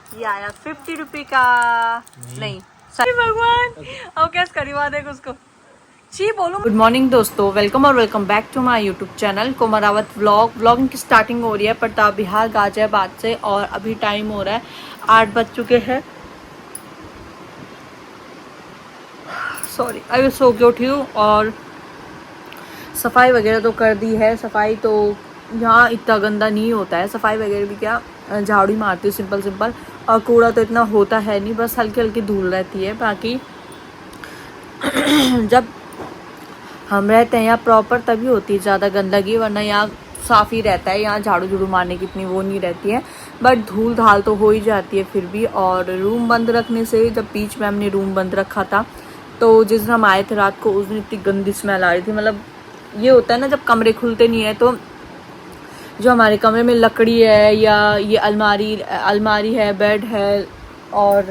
ये आया 50 रुपये का। नहीं सॉरी भगवान, और कैसे करीबा देख उसको जी बोलो। गुड मॉर्निंग दोस्तों, वेलकम और welcome back to my YouTube channel Komrawat vlogging की स्टार्टिंग हो रही है प्रताप बिहार गाजियाबाद से और अभी टाइम हो रहा है 8 बज चुके हैं। सॉरी अभी सो के उठी हूँ और सफाई वगैरह तो कर दी है। सफाई तो यहाँ इतना गंदा नहीं होता है, सफाई वगैरह भी क्या झाड़ू मारती हूँ सिंपल और कूड़ा तो इतना होता है नहीं, बस हल्की हल्की धूल रहती है। बाकी जब हम रहते हैं यहाँ प्रॉपर तभी होती है ज़्यादा गंदगी, वरना यहाँ साफ़ ही रहता है। यहाँ झाड़ू झूड़ू मारने की इतनी वो नहीं रहती है, बट धूल धाल तो हो ही जाती है फिर भी। और रूम बंद रखने से, जब बीच में हमने रूम बंद रखा था तो जिस दिन हम आए थे रात को उस दिन इतनी गंदी स्मेल आ रही थी। मतलब ये होता है ना जब कमरे खुलते नहीं है तो जो हमारे कमरे में लकड़ी है या ये अलमारी है, बेड है और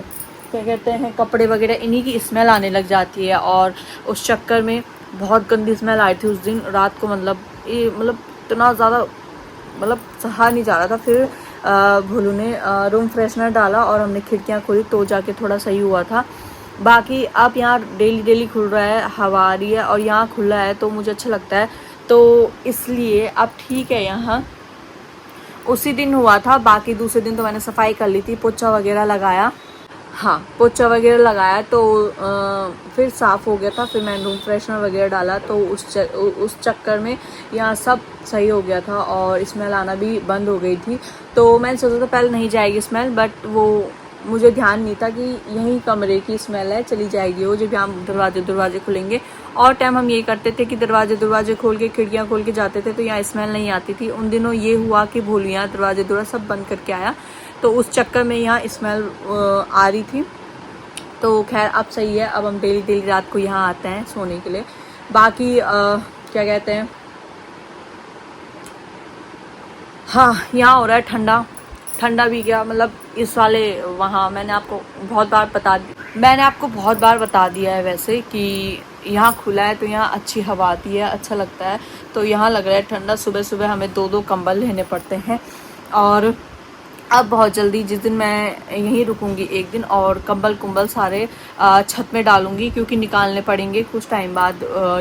क्या कहते हैं कपड़े वगैरह, इन्हीं की स्मेल आने लग जाती है। और उस चक्कर में बहुत गंदी स्मेल आई थी उस दिन रात को। मतलब इतना ज़्यादा सहा नहीं जा रहा था। फिर भोलू ने रूम फ्रेशनर डाला और हमने खिड़कियाँ खोली तो जाके थोड़ा सही हुआ था। बाकी अब यहाँ डेली खुल रहा है, हवा आ रही है और यहाँ खुला है तो मुझे अच्छा लगता है, तो इसलिए अब ठीक है। यहाँ उसी दिन हुआ था, बाकी दूसरे दिन तो मैंने सफाई कर ली थी, पोछा वगैरह लगाया। हाँ पोछा वगैरह लगाया तो फिर साफ़ हो गया था। फिर मैंने रूम फ्रेशनर वगैरह डाला तो उस चक्कर में यहाँ सब सही हो गया था और स्मेल आना भी बंद हो गई थी। तो मैंने सोचा था पहले नहीं जाएगी स्मेल, बट वो मुझे ध्यान नहीं था कि यहीं कमरे की स्मेल है, चली जाएगी वो जब यहाँ दरवाजे खुलेंगे। और टाइम हम ये करते थे कि दरवाजे खोल के खिड़कियाँ खोल के जाते थे तो यहाँ स्मेल नहीं आती थी। उन दिनों ये हुआ कि भोलू यहाँ दरवाजे सब बंद करके आया तो उस चक्कर में यहाँ स्मेल आ रही थी। तो खैर अब सही है, अब हम डेली रात को यहाँ आते हैं सोने के लिए। बाकी क्या कहते हैं, हाँ यहाँ हो रहा है ठंडा भी क्या, मतलब इस वाले वहाँ मैंने आपको बहुत बार बता दिया है वैसे कि यहाँ खुला है तो यहाँ अच्छी हवा आती है, अच्छा लगता है। तो यहाँ लग रहा है ठंडा। सुबह हमें 2 कंबल लेने पड़ते हैं। और अब बहुत जल्दी जिस दिन मैं यहीं रुकूंगी एक दिन और कंबल सारे छत में डालूंगी, क्योंकि निकालने पड़ेंगे कुछ टाइम बाद,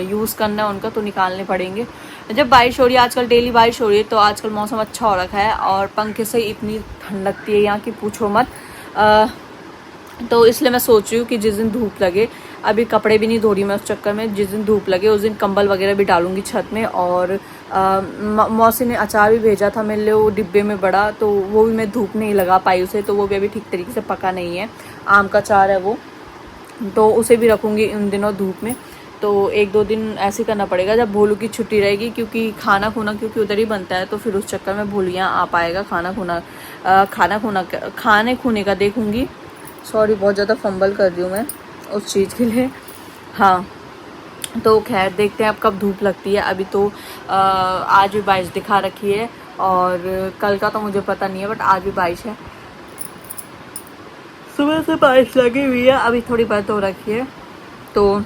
यूज़ करना है उनका तो निकालने पड़ेंगे। जब बारिश हो रही है, आजकल डेली बारिश हो रही है तो आजकल मौसम अच्छा हो रखा है और पंखे से इतनी ठंड लगती है यहाँ की पूछो मत। तो इसलिए मैं सोच रही हूँ कि जिस दिन धूप लगे, अभी कपड़े भी नहीं धो रही मैं उस चक्कर में, जिस दिन धूप लगे उस दिन कंबल वगैरह भी डालूंगी छत में। और मौसी ने अचार भी भेजा था मेरे लिए वो डिब्बे में बड़ा, तो वो भी मैं धूप नहीं लगा पाई उसे, तो वो भी अभी ठीक तरीके से पका नहीं है। आम का अचार है वो, तो उसे भी रखूँगी उन दिनों धूप में। तो 1-2 दिन ऐसे करना पड़ेगा जब भोलू की छुट्टी रहेगी, क्योंकि खाना खूना क्योंकि उधर ही बनता है तो फिर उस चक्कर में भोलू यहाँ आ पाएगा। खाने खूने का देखूँगी। सॉरी बहुत ज़्यादा फंबल कर रही हूँ मैं उस चीज़ के लिए। हाँ तो खैर देखते हैं अब कब धूप लगती है। अभी तो आज भी बारिश दिखा रखी है और कल का तो मुझे पता नहीं है, बट आज भी बारिश है। सुबह से बारिश लगी हुई है, अभी थोड़ी बंद हो रखी है। तो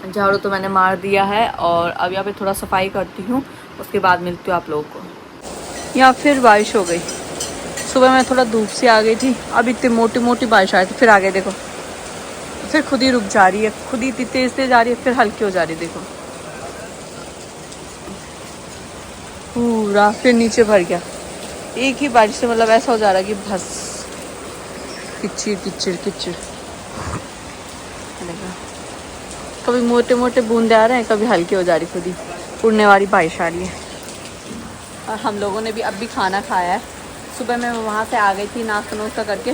झाड़ू तो मैंने मार दिया है और अब यहाँ पे थोड़ा सफाई करती हूँ, उसके बाद मिलती हूँ आप लोगों को। यहाँ फिर बारिश हो गई। सुबह मैं थोड़ा धूप से आ गई थी, अब इतनी मोटी बारिश आई थी, फिर आ गई देखो, फिर खुद ही रुक जा रही है, खुद ही इतनी तेज आ रही है, फिर हल्की हो जा रही है। देखो पूरा फिर नीचे भर गया एक ही बारिश से। मतलब ऐसा हो जा रहा है कि बस किच्चिर। कभी मोटे बूंदे आ रहे हैं, कभी हल्की हो जा रही, खुद ही उड़ने वाली बारिश आ रही है। और हम लोगों ने भी अब भी खाना खाया है। सुबह मैं वहाँ से आ गई थी नाश्ता करके,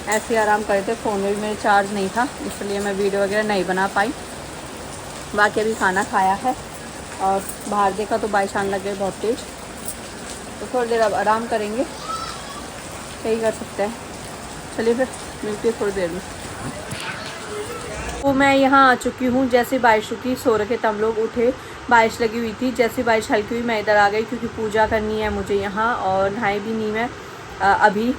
ऐसे ही आराम करे थे। फ़ोन में भी मेरे चार्ज नहीं था, इसलिए मैं वीडियो वगैरह नहीं बना पाई। बाकी अभी खाना खाया है और बाहर देखा तो बारिश आने लग गई बहुत तेज़, तो थोड़ी देर अब आराम करेंगे, यही कर सकते हैं। चलिए फिर मिलती है थोड़ी देर में। तो मैं यहाँ आ चुकी हूँ, जैसे बारिश रुकी सो रखे थे हम लोग, उठे बारिश लगी हुई थी। जैसे बारिश हल्की हुई मैं इधर आ गई, क्योंकि पूजा करनी है मुझे यहाँ और नहाई भी नहीं मैं। अभी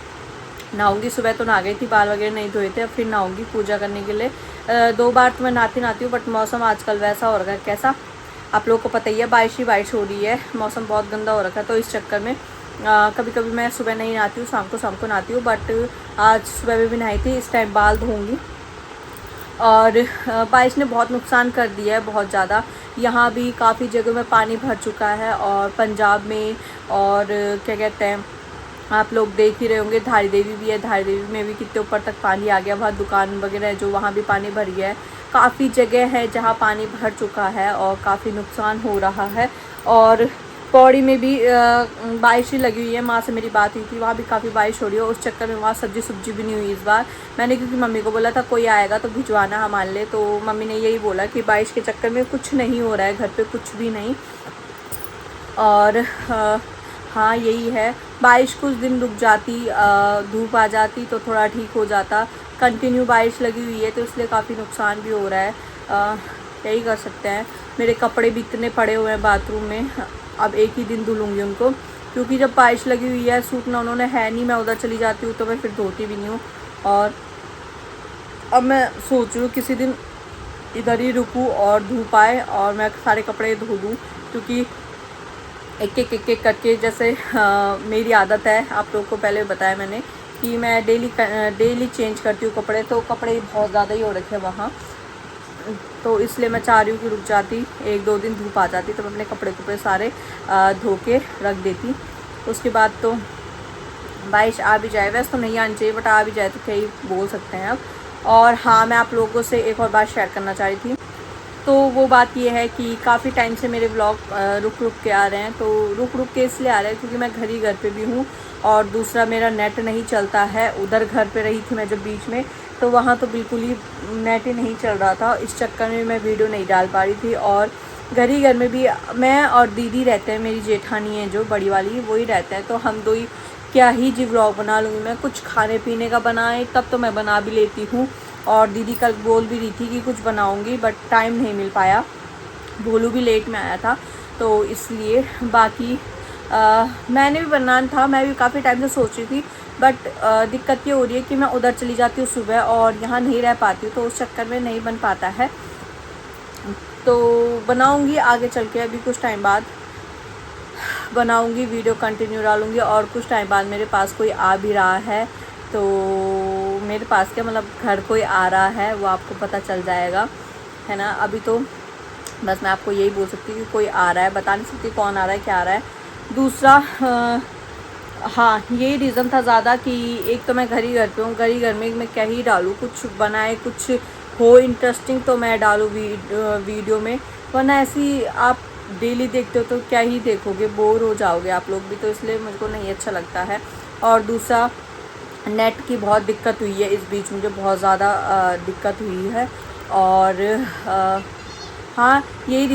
नहाऊंगी, सुबह तो नहा गई थी, बाल वगैरह नहीं धोए थे, अब फिर नहाऊंगी पूजा करने के लिए। 2 बार तो मैं नहाती हूँ, बट मौसम आजकल वैसा हो रखा है कैसा आप लोगों को पता ही है, बारिश ही बारिश हो रही है, मौसम बहुत गंदा हो रखा है। तो इस चक्कर में कभी कभी मैं सुबह नहीं नहाती हूँ, शाम को नहाती हूँ, बट आज सुबह में भी नहाई थी। इस टाइम बाल धोऊंगी। और बारिश ने बहुत नुकसान कर दिया है, बहुत ज़्यादा। यहाँ भी काफ़ी जगह में पानी भर चुका है, और पंजाब में, और क्या कहते हैं, आप लोग देख ही रहे होंगे, धारी देवी भी है, धारी देवी में भी कितने ऊपर तक पानी आ गया। वहाँ दुकान वगैरह है जो, वहाँ भी पानी भर गया है। काफ़ी जगह है जहाँ पानी भर चुका है और काफ़ी नुकसान हो रहा है। और पौड़ी में भी बारिश ही लगी हुई है। माँ से मेरी बात हुई थी, वहाँ भी काफ़ी बारिश हो रही है। उस चक्कर में वहाँ सब्जी भी नहीं हुई इस बार। मैंने क्योंकि मम्मी को बोला था कोई आएगा तो भिजवाना हमारे लिए, तो मम्मी ने यही बोला कि बारिश के चक्कर में कुछ नहीं हो रहा है घर पे, कुछ भी नहीं। और हाँ यही है, बारिश कुछ दिन रुक जाती, धूप आ जाती तो थोड़ा ठीक हो जाता। कंटिन्यू बारिश लगी हुई है तो इसलिए काफ़ी नुकसान भी हो रहा है। यही कर सकते हैं। मेरे कपड़े भी इतने पड़े हुए हैं बाथरूम में, अब एक ही दिन धुलूँगी उनको, क्योंकि जब बारिश लगी हुई है, सूखना उन्होंने है नहीं, मैं उधर चली जाती हूँ तो मैं फिर धोती भी नहीं हूँ। और अब मैं सोच रही हूँ किसी दिन इधर ही रुकूँ और धूप आए और मैं सारे कपड़े धो दूँ, क्योंकि एक एक करके, जैसे मेरी आदत है, आप लोगों को पहले बताया मैंने कि मैं डेली चेंज करती हूँ कपड़े, तो कपड़े बहुत ज़्यादा ही हो रखे हैं वहाँ। तो इसलिए मैं चाह रही हूँ कि रुक जाती, 1-2 दिन धूप आ जाती तो मैं अपने कपड़े सारे धो के रख देती। उसके बाद तो बारिश आ भी जाए, वैसे तो नहीं आनी चाहिए, बट आ भी जाए तो क्या ही बोल सकते हैं अब। और हाँ, मैं आप लोगों से एक और बात शेयर करना चाह रही थी। तो वो बात ये है कि काफ़ी टाइम से मेरे व्लॉग रुक के आ रहे हैं। तो रुक के इसलिए आ रहे हैं क्योंकि मैं घर पे भी हूँ, और दूसरा मेरा नेट नहीं चलता है। उधर घर पे रही थी मैं जब बीच में, तो वहाँ तो बिल्कुल ही नेट ही नहीं चल रहा था। इस चक्कर में मैं वीडियो नहीं डाल पा रही थी। और घर में भी मैं और दीदी रहते हैं, मेरी जेठानी है जो बड़ी वाली, वही रहते हैं। तो हम दो ही क्या ही जी व्लॉग बना लूँगी मैं। कुछ खाने पीने का बनाए तब तो मैं बना भी लेती हूँ, और दीदी कल बोल भी रही थी कि कुछ बनाऊंगी, बट टाइम नहीं मिल पाया। भोलू भी लेट में आया था तो इसलिए। बाकी मैंने भी बनाना था, मैं भी काफ़ी टाइम से सोच रही थी, बट दिक्कत ये हो रही है कि मैं उधर चली जाती हूँ सुबह और यहाँ नहीं रह पाती हूँ, तो उस चक्कर में नहीं बन पाता है। तो बनाऊँगी आगे चल के, अभी कुछ टाइम बाद बनाऊँगी, वीडियो कंटिन्यू डालूँगी। और कुछ टाइम बाद मेरे पास कोई आ भी रहा है, तो मेरे पास क्या मतलब घर कोई आ रहा है वो आपको पता चल जाएगा, है ना। अभी तो बस मैं आपको यही बोल सकती हूँ कि कोई आ रहा है, बता नहीं सकती कौन आ रहा है, क्या आ रहा है। दूसरा हाँ, यही रीज़न था ज़्यादा कि एक तो मैं घर पे हूँ, घर में मैं क्या ही डालूँ, कुछ बनाए, कुछ हो इंटरेस्टिंग तो मैं डालूँ वीडियो में, वरना ऐसी आप डेली देखते हो तो क्या ही देखोगे, बोर हो जाओगे आप लोग भी। तो इसलिए मुझको नहीं अच्छा लगता है। और दूसरा नेट की बहुत दिक्कत हुई है इस बीच, मुझे बहुत ज़्यादा दिक्कत हुई है। और हाँ, यही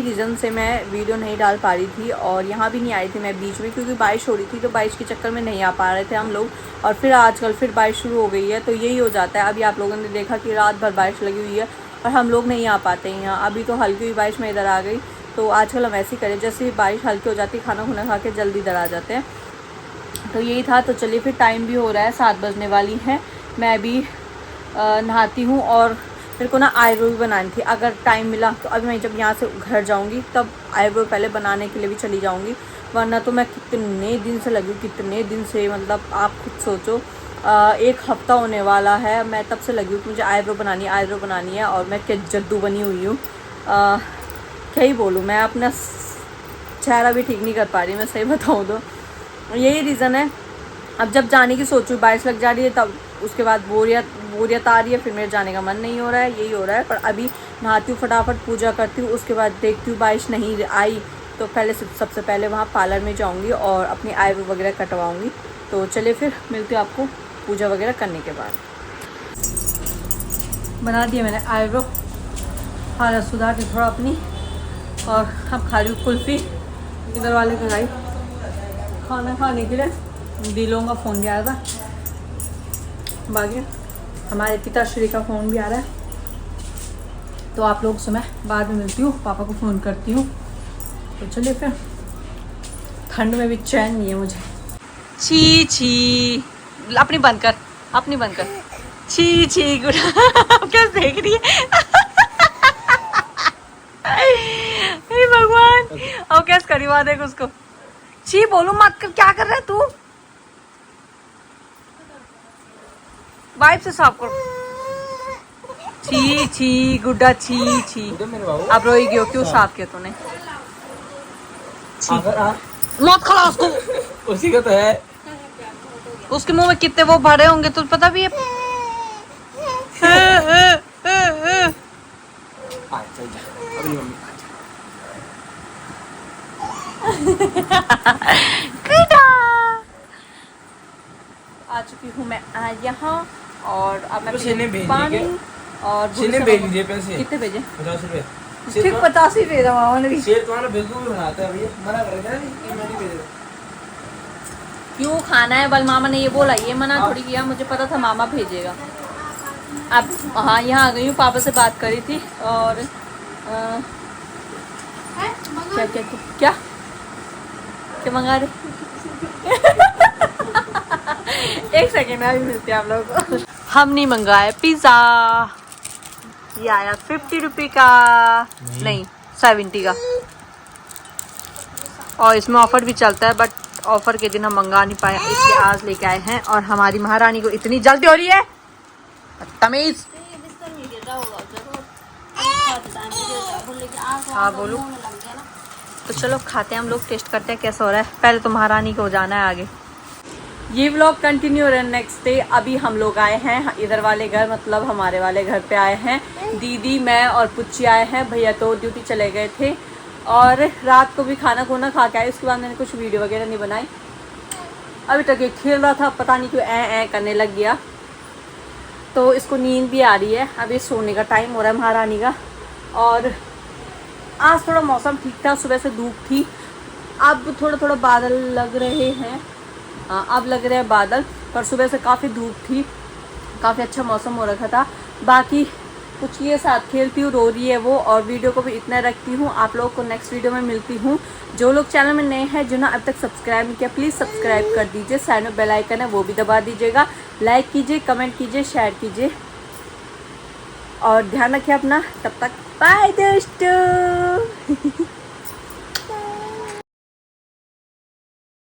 रीज़न से मैं वीडियो नहीं डाल पा रही थी। और यहाँ भी नहीं आई थी मैं बीच में, क्योंकि बारिश हो रही थी, तो बारिश के चक्कर में नहीं आ पा रहे थे हम लोग। और फिर आजकल फिर बारिश शुरू हो गई है, तो यही हो जाता है। अभी आप लोगों ने देखा कि रात भर बारिश लगी हुई है और हम लोग नहीं आ पाते हैं यहाँ। अभी तो हल्की हुई बारिश में इधर आ गई, तो आजकल हम ऐसे ही करें, जैसे ही बारिश हल्की हो जाती है, खाना खुना खा के जल्दी इधर आ जाते हैं। तो यही था। तो चलिए, फिर टाइम भी हो रहा है, 7 बजने वाली हैं। मैं अभी नहाती हूँ, और मेरे को ना आईब्रो भी बनानी थी। अगर टाइम मिला तो अभी मैं जब यहाँ से घर जाऊँगी तब आईब्रो पहले बनाने के लिए भी चली जाऊँगी, वरना तो मैं कितने दिन से लगी हूँ, कितने दिन से, मतलब आप खुद सोचो, 1 हफ़्ता होने वाला है मैं तब से लगी हूँ कि मुझे आईब्रो बनानी है। और मैं क्या जद्दू बनी हुई हूँ, क्या ही बोलूँ, मैं अपना चेहरा भी ठीक नहीं कर पा रही, मैं सही बताऊँ तो। यही रीज़न है। अब जब जाने की सोचूँ, बारिश लग जा रही है, तब उसके बाद बोरियत आ रही है, फिर मेरे जाने का मन नहीं हो रहा है, यही हो रहा है। पर अभी नहाती हूँ, फटाफट पूजा करती हूँ, उसके बाद देखती हूँ बारिश नहीं आई तो पहले सबसे पहले वहाँ पार्लर में जाऊँगी और अपनी आईब्रो वगैरह कटवाऊँगी। तो चलिए, फिर मिलती हूँ आपको पूजा वगैरह करने के बाद। बना दिया मैंने आईब्रो, हालत सुधार दी थोड़ा अपनी, और अब खा रही हूँ कुल्फ़ी। इधर वाले घर आई खाना खाने के लिए, दिलों का फ़ोन भी आया था, बाकी हमारे पिताश्री का फ़ोन भी आ रहा है। तो आप लोग से मैं बाद में मिलती हूँ, पापा को फ़ोन करती हूँ। तो चलिए, फिर ठंड में भी चैन नहीं है मुझे। छी छी, अपनी बंद कर, छी छी गुड़ा क्या देख रही है भगवान, और कैसे करी बात है उसको, छी बोलू मत कर, क्या कर रहा है तू? वाइप से साफ करो। छी छी गुड्डा, छी छी। अब रोएगी हो, क्यों साफ किया तूने? मौत खड़ा उसको। उसी का तो है। उसके मुंह में कितने वो भरे होंगे तुझे पता भी है? आ चुकी हूँ मैं यहाँ, और अब मैं पानी और भेज दीजिए पैसे। कितने भेजे? 50 रुपए। ठीक 50 ही भेजा मामा ने भी। शेर तुम्हारा बिल्कुल भी बनाता है भैया, मना कर रहे थे कि मैं नहीं भेज रहा। क्यों खाना है? बल मामा ने ये बोला, ये मना थोड़ी किया, मुझे पता था मामा भेजेगा। अब हाँ यहाँ आ गई हूँ, पापा से बात करी थी और क्या क्या क्या क्या मंगा रहे? एक सेकेंड अभी मिलते हैं आप लोगों को। हमने मंगाया पिज्जा, ये आया 50 रुपये का, नहीं 70 का, और इसमें ऑफर भी चलता है, बट ऑफर के दिन हम मंगा नहीं पाए, इसलिए आज लेके आए हैं। और हमारी महारानी को इतनी जल्दी हो रही है, तमीज। हाँ बोलो। तो चलो खाते हैं हम लोग, टेस्ट करते हैं कैसा हो रहा है। पहले तो महारानी को जाना है आगे। ये व्लॉग कंटिन्यू रहा नेक्स्ट डे। अभी हम लोग आए हैं इधर वाले घर, मतलब हमारे वाले घर पे आए हैं। दीदी, मैं और पुच्ची आए हैं, भैया तो ड्यूटी चले गए थे, और रात को भी खाना खोना खा के आए। उसके बाद मैंने कुछ वीडियो वगैरह नहीं बनाई। अभी तक ये खेल रहा था, पता नहीं क्यों ऐ करने लग गया, तो इसको नींद भी आ रही है। अभी सोने का टाइम हो रहा है महारानी का। और आज थोड़ा मौसम ठीक था, सुबह से धूप थी, अब थोड़ा थोड़ा बादल लग रहे हैं। हाँ अब लग रहे हैं बादल, पर सुबह से काफ़ी धूप थी, काफ़ी अच्छा मौसम हो रखा था। बाकी कुछ ये साथ खेलती हूँ, रो रही है वो, और वीडियो को भी इतना रखती हूँ। आप लोगों को नेक्स्ट वीडियो में मिलती हूँ। जो लोग चैनल में नए हैं, जो ना अब तक सब्सक्राइब नहीं किया, प्लीज़ सब्सक्राइब कर दीजिए। साइड में बेल आइकन है, वो भी दबा दीजिएगा। लाइक कीजिए, कमेंट कीजिए, शेयर कीजिए, और ध्यान रखिए अपना। तब तक बाय दोस्तों।